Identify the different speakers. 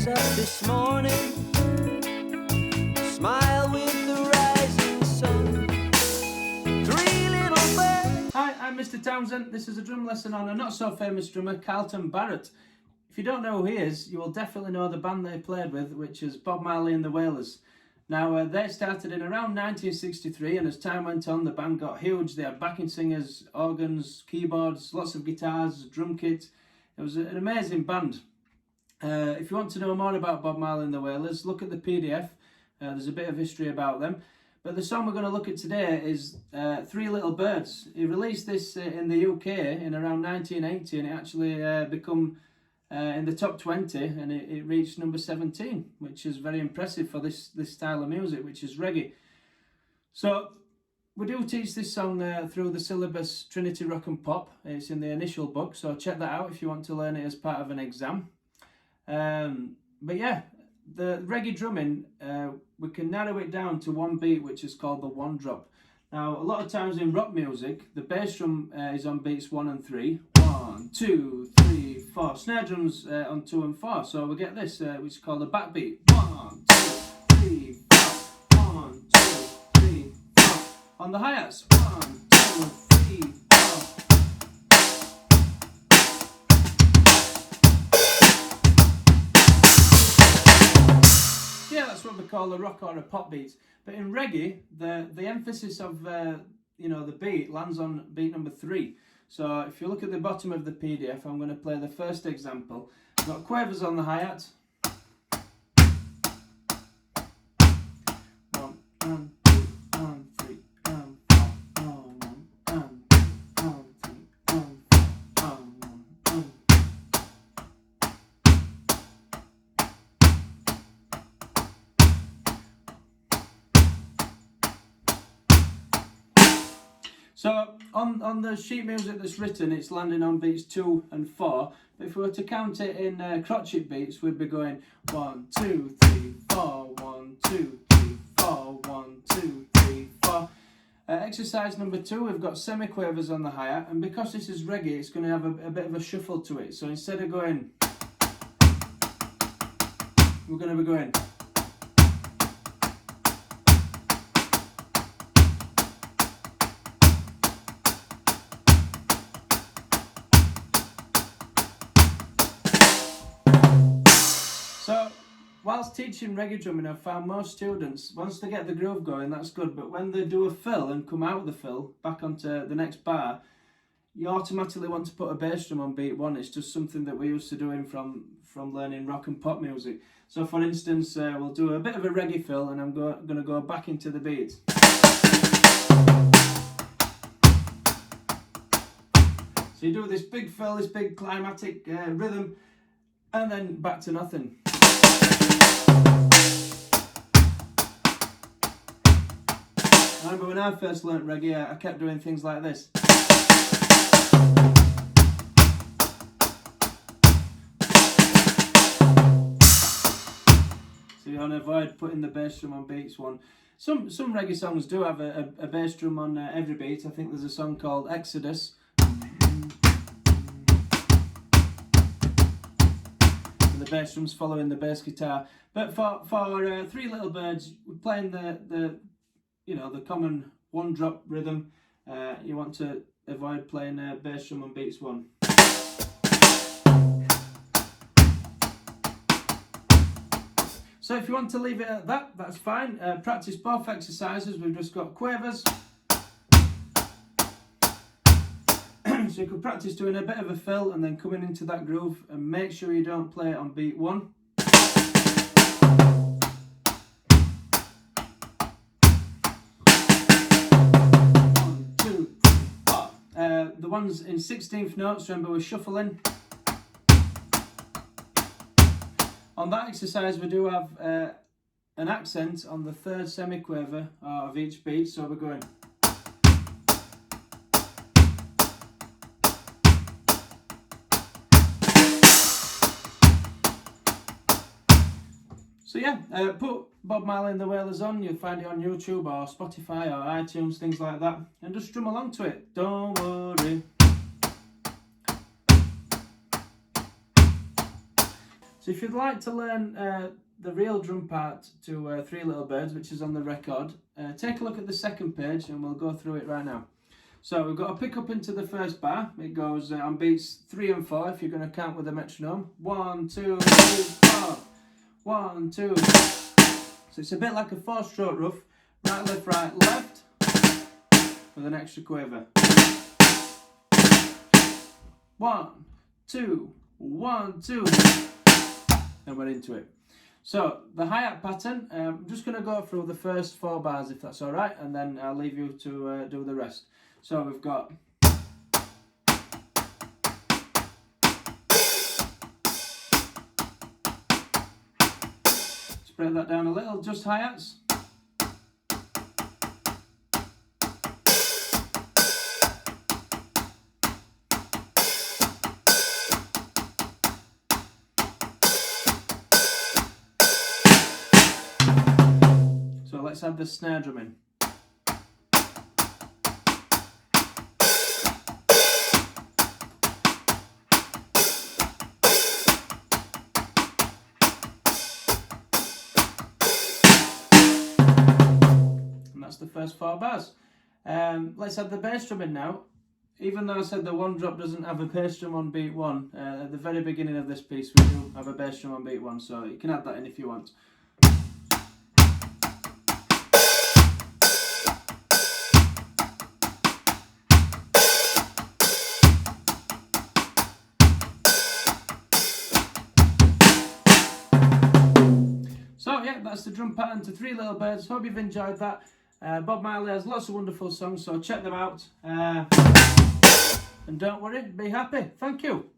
Speaker 1: up this morning, smile with the rising sun. Three little birds.
Speaker 2: Hi, I'm Mr. Townsend. This is a drum lesson on a not so famous drummer, Carlton Barret. If you don't know who he is, you will definitely know the band they played with, which is Bob Marley and The Wailers. Now, they started in around 1963, and as time went on, the band got huge. They had backing singers, organs, keyboards, lots of guitars, drum kit. It was an amazing band. If you want to know more about Bob Marley and The Wailers, look at the PDF. There's a bit of history about them. But the song we're going to look at today is Three Little Birds. He released this in the UK in around 1980, and it actually become in the top 20, and it reached number 17, which is very impressive for this style of music, which is reggae. So we do teach this song through the syllabus Trinity Rock and Pop. It's in the initial book, so check that out if you want to learn it as part of an exam. But yeah, the reggae drumming, we can narrow it down to one beat, which is called the one drop. Now, a lot of times in rock music, the bass drum is on beats 1 and 3. 1, 2, 3, 4. Snare drums on 2 and 4. So we get this, which is called a backbeat. 1, 2, 3, 4. 1, 2, 3, 4. On the hi-hats. 1, 2, 3, 4. Yeah, that's what we call a rock or a pop beat. But in reggae, the emphasis of the beat lands on beat number 3. So if you look at the bottom of the PDF, I'm going to play the first example. I've got quavers on the hi-hat. 1, 1, 2, 1, 3, 1, 4, 1, 1, 2, 1, 3, 1, 4, 1, 1. So on the sheet music that's written, it's landing on beats 2 and 4. But if we were to count it in crotchet beats, we'd be going 1, 2, 3, 4, 1, 2, 3, 4, 1, 2, 3, 4. Exercise number 2, we've got semi-quavers on the hi-hat, and because this is reggae, it's going to have a bit of a shuffle to it. So instead of going, we're going to be going. So, whilst teaching reggae drumming, I've found most students, once they get the groove going, that's good, but when they do a fill and come out of the fill, back onto the next bar, you automatically want to put a bass drum on beat 1. It's just something that we're used to doing from learning rock and pop music. So for instance, we'll do a bit of a reggae fill, and I'm going to go back into the beat. So you do this big fill, this big climatic rhythm, and then back to nothing. I remember when I first learnt reggae, I kept doing things like this. So you want to avoid putting the bass drum on beats 1. Some reggae songs do have a bass drum on every beat. I think there's a song called Exodus. And the bass drum's following the bass guitar. But for Three Little Birds, we're playing the common one drop rhythm. You want to avoid playing bass drum on beats 1. So if you want to leave it at that, that's fine. Practice both exercises. We've just got quavers. So you could practice doing a bit of a fill and then coming into that groove, and make sure you don't play it on beat 1. The ones in 16th notes, remember we're shuffling. On that exercise we do have an accent on the 3rd semiquaver of each beat, so we're going. So yeah, put Bob Marley and The Wailers on. You'll find it on YouTube or Spotify or iTunes, things like that, and just strum along to it. Don't worry. So if you'd like to learn the real drum part to Three Little Birds, which is on the record, take a look at the second page and we'll go through it right now. So we've got to pick up into the first bar. It goes on beats 3 and 4 if you're going to count with a metronome. 1, 2, 3, 4. 1, 2. So it's a bit like a 4-stroke rough. Right, left, with an extra quaver. 1, 2, 1, 2. And we're into it. So the hi-hat pattern, I'm just going to go through the first 4 bars if that's alright, and then I'll leave you to do the rest. So we've got spread that down a little, just hi-hats. So let's have the snare drum in. That's the first 4 bars. Let's have the bass drum in now. Even though I said the One Drop doesn't have a bass drum on beat 1, at the very beginning of this piece we do have a bass drum on beat 1, so you can add that in if you want. So yeah, that's the drum pattern to Three Little Birds. Hope you've enjoyed that. Bob Marley has lots of wonderful songs, so check them out. And don't worry, be happy. Thank you.